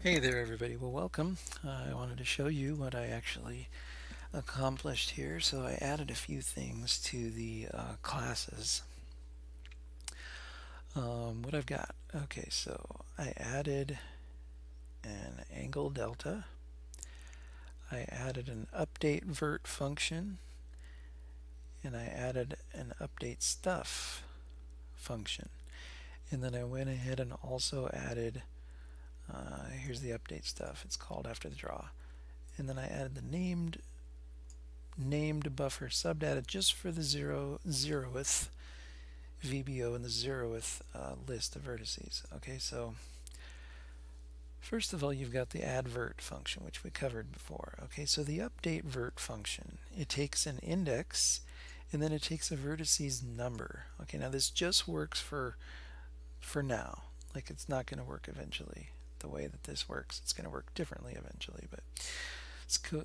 Hey there everybody, well welcome. I wanted to show you what I actually accomplished here. So I added a few things to the classes. What I've got, okay, so I added an angle delta, I added an update vert function, and I added an update stuff function. And then I went ahead and also added, here's the update stuff, it's called after the draw. And then I added the named buffer subdata just for the zeroth VBO and the zeroth list of vertices. Okay, so first of all, you've got the add vert function, which we covered before. Okay, so the update vert function, it takes an index and then it takes a vertices number. Okay, now this just works for now. Like, it's not going to work eventually the way that this works. It's going to work differently eventually, but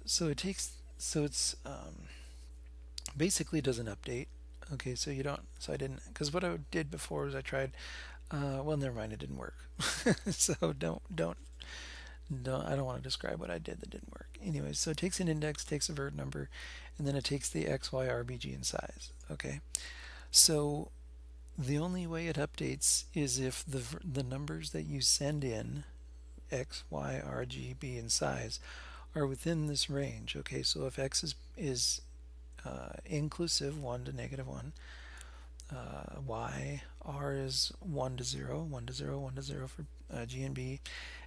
so it takes, so it's basically does an update. Okay, so you don't, so I didn't, because what I did before was I tried, well, never mind, it didn't work. So I don't want to describe what I did that didn't work. Anyways, so it takes an index, takes a vert number, and then it takes the X, Y, RBG in size. Okay, so the only way it updates is if the numbers that you send in, X, Y, R, G, B in size, are within this range. Okay, so if X is inclusive 1 to -1, Y, R is 1 to 0, 1 to 0, 1 to 0 for G and B,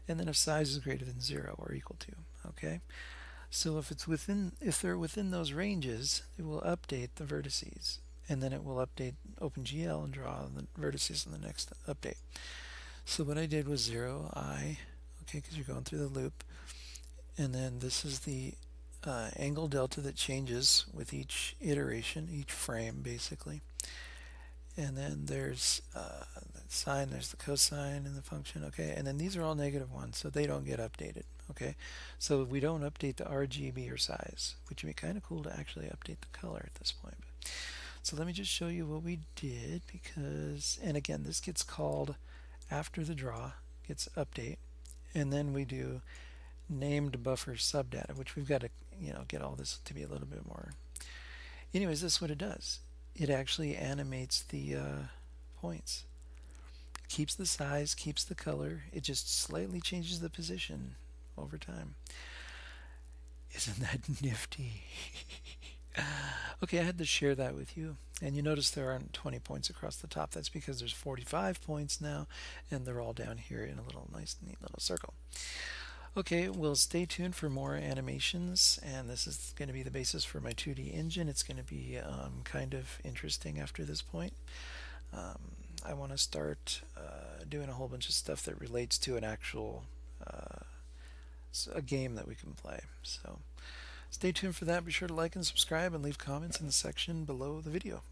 and then if size is greater than 0 or equal to. Okay, so if they're within those ranges, it will update the vertices, and then it will update OpenGL and draw the vertices in the next update. So what I did was 0, I, okay, because you're going through the loop, and then this is the angle delta that changes with each iteration, each frame basically. And then there's the sine, there's the cosine in the function, okay? And then these are all -1, so they don't get updated, okay? So we don't update the RGB or size, which would be kind of cool to actually update the color at this point. So let me just show you what we did, because, and again, this gets called after the draw, gets update, and then we do named buffer subdata, which we've got to, get all this to be a little bit more. Anyways, this is what it does. It actually animates the points. Keeps the size, keeps the color. It just slightly changes the position over time. Isn't that nifty? Okay, I had to share that with you. And you notice there aren't 20 points across the top. That's because there's 45 points now, and they're all down here in a little nice, neat little circle. Okay, well, stay tuned for more animations, and this is going to be the basis for my 2D engine. It's going to be kind of interesting after this point. I want to start doing a whole bunch of stuff that relates to an actual a game that we can play. So stay tuned for that. Be sure to like and subscribe and leave comments in the section below the video.